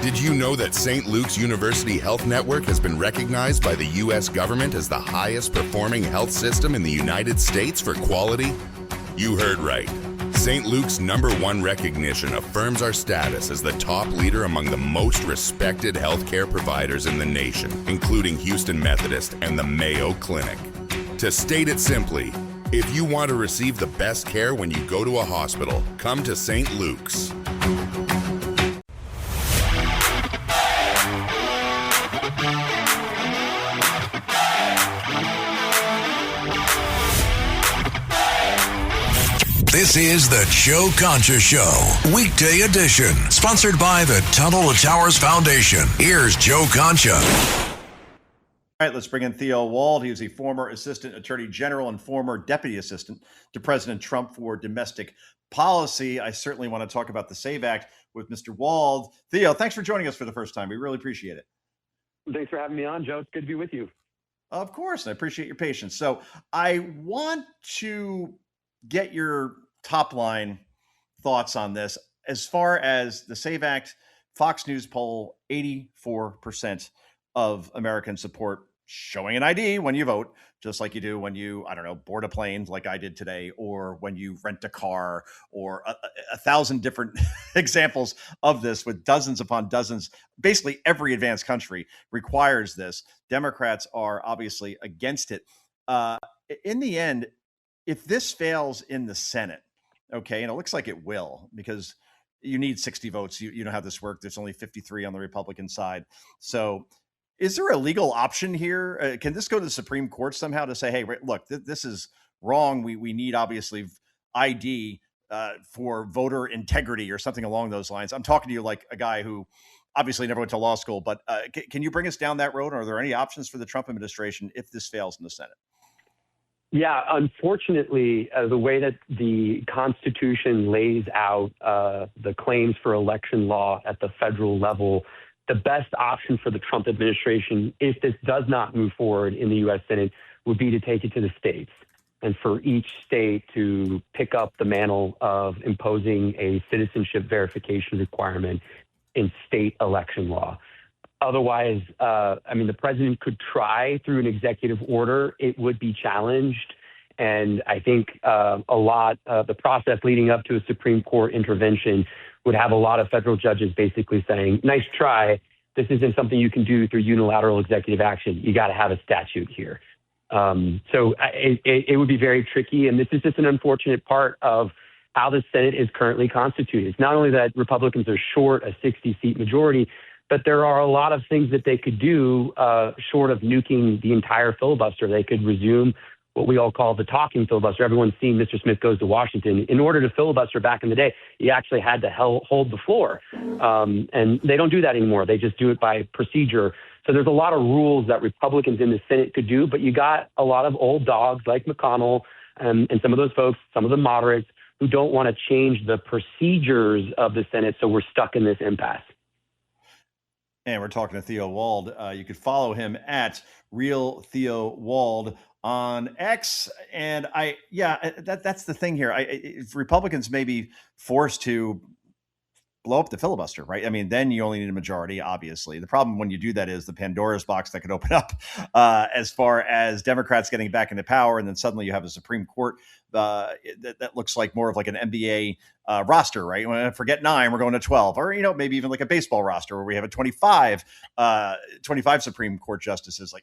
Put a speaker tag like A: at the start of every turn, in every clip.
A: Did you know that St. Luke's University Health Network has been recognized by the U.S. government as the highest performing health system in the United States for quality? You heard right. St. Luke's #1 recognition affirms our status as the top leader among the most respected healthcare providers in the nation, including Houston Methodist and the Mayo Clinic. To state it simply, if you want to receive the best care when you go to a hospital, come to St. Luke's.
B: This is the Joe Concha Show, weekday edition, sponsored by the Tunnel to Towers Foundation. Here's Joe Concha.
C: All right, let's bring in Theo Wold. He was a former Assistant Attorney General and former Deputy Assistant to President Trump for domestic policy. I certainly want to talk about the SAVE Act with Mr. Wold. Theo, thanks for joining us for the first time. We really appreciate it.
D: Thanks for having me on, Joe. It's good to be with you.
C: Of course, and I appreciate your patience. So I want to get your top line thoughts on this. As far as the SAVE Act, Fox News poll, 84% of Americans support showing an ID when you vote, just like you do when you, board a plane like I did today, or when you rent a car, or a thousand different examples of this with dozens upon dozens. Basically, every advanced country requires this. Democrats are obviously against it. In the end, if this fails in the Senate, okay, and it looks like it will, because you need 60 votes. You know how this works. There's only 53 on the Republican side. So is there a legal option here? Can this go to the Supreme Court somehow to say, hey, look, this is wrong. We need, obviously, ID for voter integrity or something along those lines. I'm talking to you like a guy who obviously never went to law school, but can you bring us down that road? Are there any options for the Trump administration if this fails in the Senate?
D: Yeah, unfortunately, the way that the Constitution lays out the claims for election law at the federal level, the best option for the Trump administration, if this does not move forward in the U.S. Senate, would be to take it to the states, and for each state to pick up the mantle of imposing a citizenship verification requirement in state election law. Otherwise, the president could try through an executive order. It would be challenged. And I think the process leading up to a Supreme Court intervention would have a lot of federal judges basically saying, nice try. This isn't something you can do through unilateral executive action. You got to have a statute here. So it would be very tricky. And this is just an unfortunate part of how the Senate is currently constituted. It's not only that Republicans are short a 60-seat majority, but there are a lot of things that they could do short of nuking the entire filibuster. They could resume what we all call the talking filibuster. Everyone's seen Mr. Smith Goes to Washington. In order to filibuster back in the day, you actually had to hold the floor. And they don't do that anymore. They just do it by procedure. So there's a lot of rules that Republicans in the Senate could do, but you got a lot of old dogs like McConnell and some of those folks, some of the moderates, who don't want to change the procedures of the Senate. So we're stuck in this impasse.
C: And we're talking to Theo Wold. You could follow him at Real Theo Wold on X. And that's the thing here. If Republicans may be forced to blow up the filibuster, right? I mean, then you only need a majority, obviously. The problem when you do that is the Pandora's box that could open up as far as Democrats getting back into power. And then suddenly you have a Supreme Court that looks like more of like an NBA roster, right? Forget 9, we're going to 12, or, maybe even like a baseball roster where we have a 25 Supreme Court justices,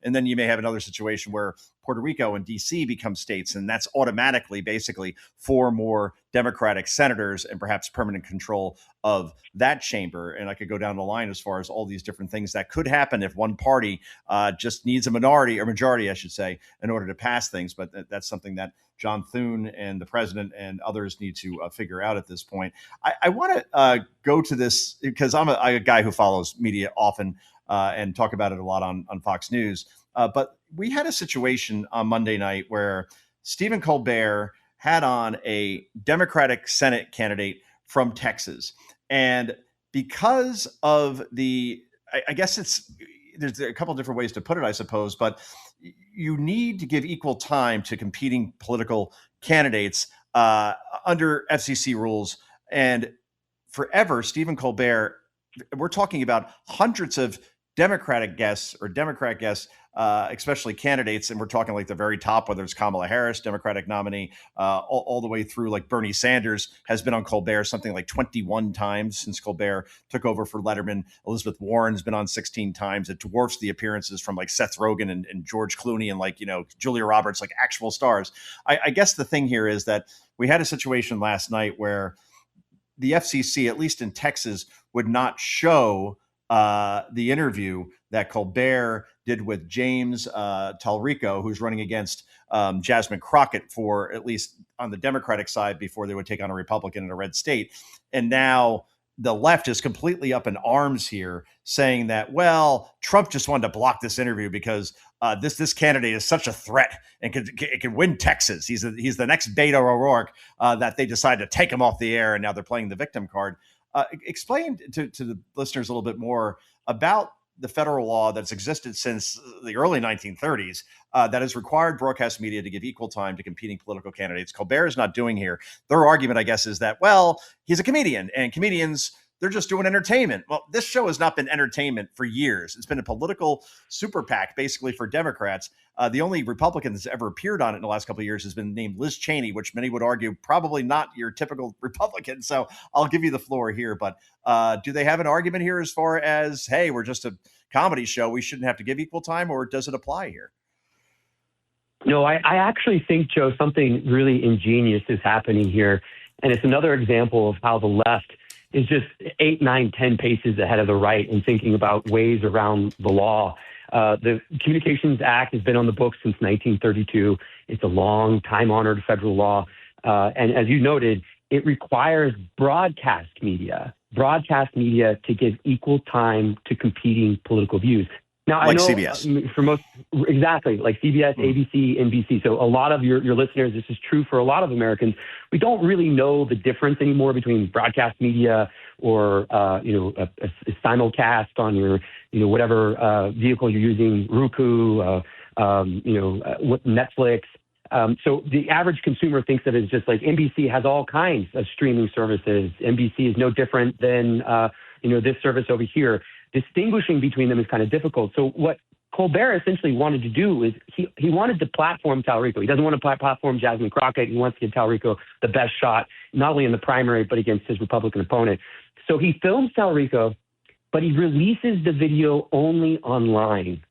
C: and then you may have another situation where Puerto Rico and DC become states, and that's automatically basically 4 more Democratic senators and perhaps permanent control of that chamber. And I could go down the line as far as all these different things that could happen if one party just needs a majority, I should say, in order to pass things. But that's something that John Thune and the president and others need to figure out at this point. I want to go to this because I'm a guy who follows media often and talk about it a lot on Fox News. But we had a situation on Monday night where Stephen Colbert had on a Democratic Senate candidate from Texas. And because of I guess there's a couple of different ways to put it, I suppose, but you need to give equal time to competing political candidates under FCC rules. And forever, Stephen Colbert we're talking about hundreds of Democratic guests or Democrat guests, especially candidates. And we're talking like the very top, whether it's Kamala Harris, Democratic nominee, all the way through like Bernie Sanders has been on Colbert something like 21 times since Colbert took over for Letterman. Elizabeth Warren's been on 16 times. It dwarfs the appearances from like Seth Rogen and George Clooney and like, Julia Roberts, like actual stars. I guess the thing here is that we had a situation last night where the FCC, at least in Texas, would not show the interview that Colbert did with James Talrico, who's running against Jasmine Crockett for, at least on the Democratic side, before they would take on a Republican in a red state. And now the left is completely up in arms here, saying that, well, Trump just wanted to block this interview because this candidate is such a threat and can win Texas. He's the next Beto O'Rourke, that they decided to take him off the air, and now they're playing the victim card. Explain to the listeners a little bit more about the federal law that's existed since the early 1930s that has required broadcast media to give equal time to competing political candidates. Colbert is not doing here. Their argument, I guess, is that, well, he's a comedian and comedians, they're just doing entertainment. Well, this show has not been entertainment for years. It's been a political super PAC, basically, for Democrats. The only Republican that's ever appeared on it in the last couple of years has been named Liz Cheney, which many would argue probably not your typical Republican. So I'll give you the floor here. But do they have an argument here as far as, hey, we're just a comedy show, we shouldn't have to give equal time, or does it apply here?
D: No, I actually think, Joe, something really ingenious is happening here. And it's another example of how the left is just 8, 9, 10 paces ahead of the right in thinking about ways around the law. The Communications Act has been on the books since 1932. It's a long, time-honored federal law. And as you noted, it requires broadcast media to give equal time to competing political views. Now,
C: like
D: I know
C: CBS.
D: For most, exactly, like CBS, ABC, NBC. So a lot of your listeners, this is true for a lot of Americans. We don't really know the difference anymore between broadcast media or a simulcast on your whatever vehicle you're using, Roku, Netflix. So the average consumer thinks of it as just like NBC has all kinds of streaming services. NBC is no different than this service over here. Distinguishing between them is kind of difficult. So what Colbert essentially wanted to do is he wanted to platform Talrico. He doesn't want to platform Jasmine Crockett. He wants to give Talrico the best shot, not only in the primary, but against his Republican opponent. So he films Talrico, but he releases the video only online.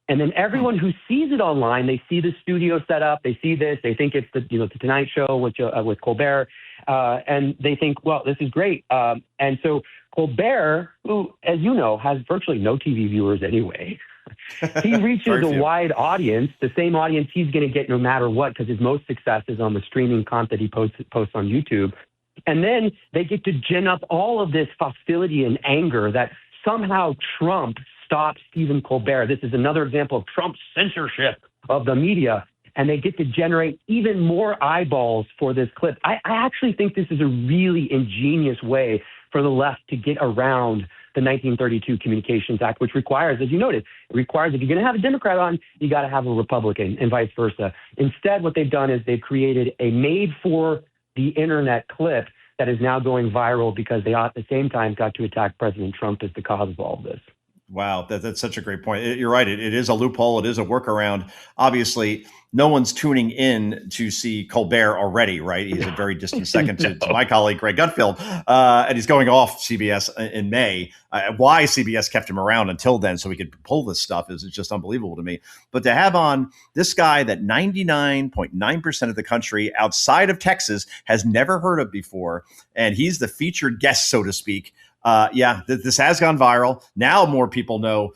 D: And then everyone who sees it online, they see the studio set up, they see this, they think it's the Tonight Show with Colbert, and they think, well, this is great. And so Colbert, who, as you know, has virtually no TV viewers anyway, he reaches a wide audience, the same audience he's going to get no matter what, because his most success is on the streaming content he posts on YouTube. And then they get to gin up all of this hostility and anger that somehow Trump stopped Stephen Colbert. This is another example of Trump's censorship of the media. And they get to generate even more eyeballs for this clip. I actually think this is a really ingenious way for the left to get around the 1932 Communications Act, which requires, as you noted, if you're going to have a Democrat on, you got to have a Republican and vice versa. Instead, what they've done is they've created a made-for-the-internet clip that is now going viral because they at the same time got to attack President Trump as the cause of all of this.
C: Wow, that's such a great point. You're right. It is a loophole. It is a workaround. Obviously, no one's tuning in to see Colbert already, right? He's a very distant second to my colleague, Greg Gutfeld, and he's going off CBS in May. Why CBS kept him around until then so he could pull this stuff is just unbelievable to me. But to have on this guy that 99.9% of the country outside of Texas has never heard of before, and he's the featured guest, so to speak, this has gone viral. Now more people know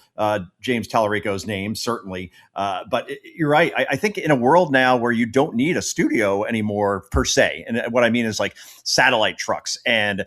C: James Talarico's name, certainly. But you're right. I think in a world now where you don't need a studio anymore per se, and what I mean is like satellite trucks and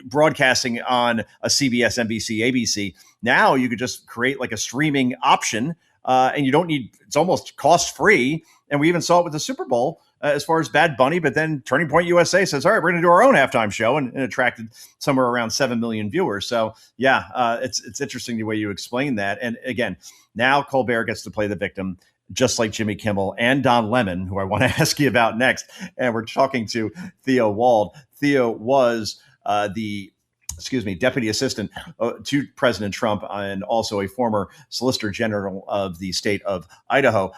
C: broadcasting on a CBS, NBC, ABC. Now you could just create like a streaming option, and you don't need. It's almost cost free. And we even saw it with the Super Bowl. As far as Bad Bunny, but then Turning Point USA says, all right, we're going to do our own halftime show, and attracted somewhere around 7 million viewers. So, it's interesting the way you explain that. And again, now Colbert gets to play the victim, just like Jimmy Kimmel and Don Lemon, who I want to ask you about next. And we're talking to Theo Wold. Theo was the deputy assistant to President Trump, and also a former Solicitor General of the state of Idaho.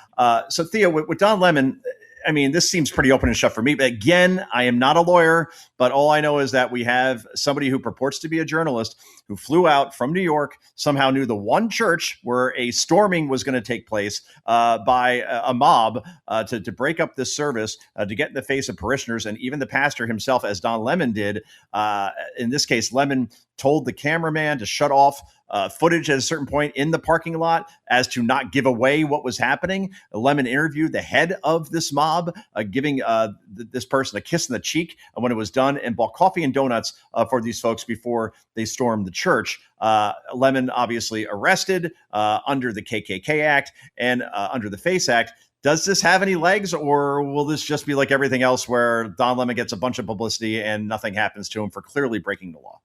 C: So, Theo, with Don Lemon, I mean, this seems pretty open and shut for me. But again, I am not a lawyer, but all I know is that we have somebody who purports to be a journalist who flew out from New York, somehow knew the one church where a storming was going to take place by a mob to break up this service, to get in the face of parishioners, and even the pastor himself, as Don Lemon did. In this case, Lemon told the cameraman to shut off footage at a certain point in the parking lot as to not give away what was happening. Lemon interviewed the head of this mob, giving this person a kiss in the cheek when it was done, and bought coffee and donuts for these folks before they stormed the church. Lemon obviously arrested under the KKK Act and under the FACE Act. Does this have any legs, or will this just be like everything else where Don Lemon gets a bunch of publicity and nothing happens to him for clearly breaking the law?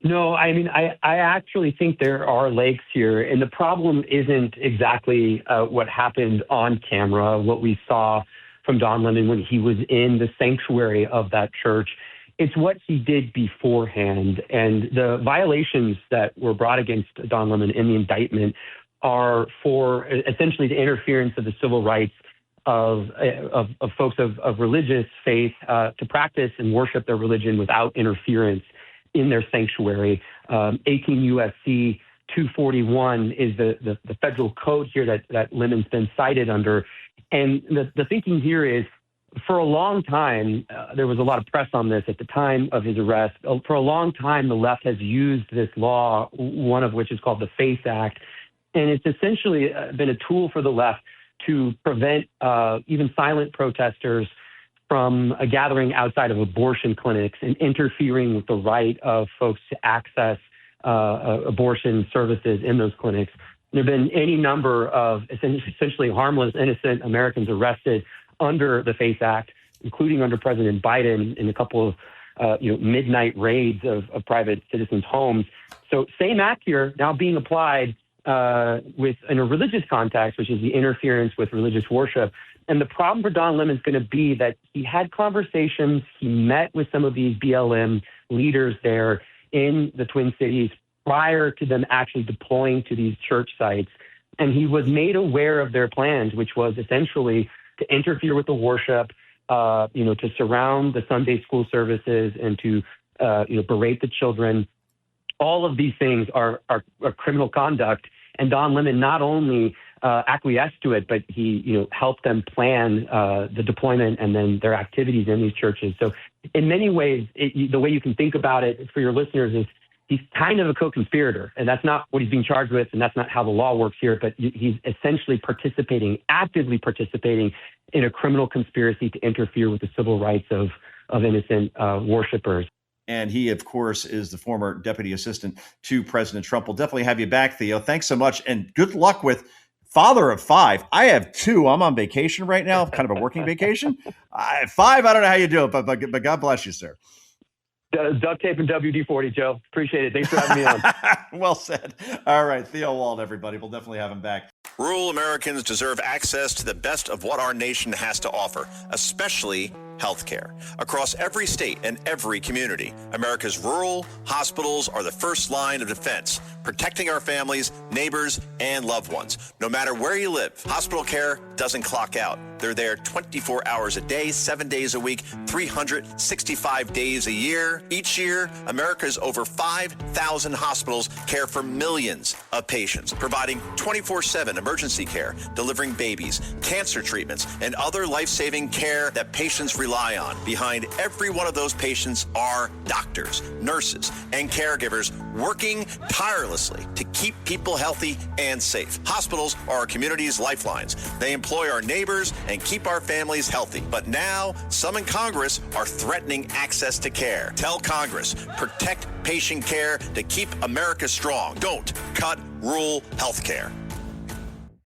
D: No, I mean, I actually think there are legs here. And the problem isn't exactly what happened on camera, what we saw from Don Lemon when he was in the sanctuary of that church. It's what he did beforehand. And the violations that were brought against Don Lemon in the indictment are for essentially the interference of the civil rights of folks of religious faith to practice and worship their religion without interference in their sanctuary. 18 U.S.C. 241 is the federal code here that Lemon's been cited under. And the thinking here is, for a long time, there was a lot of press on this at the time of his arrest. For a long time, the left has used this law, one of which is called the FACE Act. And it's essentially been a tool for the left to prevent even silent protesters from a gathering outside of abortion clinics and interfering with the right of folks to access abortion services in those clinics. There have been any number of essentially harmless, innocent Americans arrested under the FACE Act, including under President Biden in a couple of midnight raids of private citizens' homes. So same act here now being applied in a religious context, which is the interference with religious worship. And the problem for Don Lemon is going to be that he had conversations, he met with some of these BLM leaders there in the Twin Cities prior to them actually deploying to these church sites. And he was made aware of their plans, which was essentially to interfere with the worship, to surround the Sunday school services and to, berate the children. All of these things are criminal conduct. And Don Lemon not only acquiesced to it, but he, helped them plan the deployment and then their activities in these churches. So in many ways, the way you can think about it for your listeners is he's kind of a co-conspirator, and that's not what he's being charged with, and that's not how the law works here, but he's essentially actively participating in a criminal conspiracy to interfere with the civil rights of innocent worshipers.
C: And he, of course, is the former deputy assistant to President Trump. We'll definitely have you back, Theo. Thanks so much. And good luck with father of 5. I have 2. I'm on vacation right now, kind of a working vacation. 5, I don't know how you do it, but God bless you, sir.
D: Duct tape and WD-40, Joe. Appreciate it. Thanks for having me on.
C: Well said. All right. Theo Wold, everybody. We'll definitely have him back.
E: Rural Americans deserve access to the best of what our nation has to offer, especially healthcare. Across every state and every community, America's rural hospitals are the first line of defense, protecting our families, neighbors, and loved ones. No matter where you live, hospital care doesn't clock out. They're there 24 hours a day, 7 days a week, 365 days a year. Each year, America's over 5,000 hospitals care for millions of patients, providing 24/7 emergency care, delivering babies, cancer treatments, and other life-saving care that patients rely on. Behind every one of those patients are doctors, nurses, and caregivers working tirelessly to keep people healthy and safe. Hospitals are our community's lifelines. They employ our neighbors and keep our families healthy. But now, some in Congress are threatening access to care. Tell Congress, protect patient care to keep America strong. Don't cut rural health care.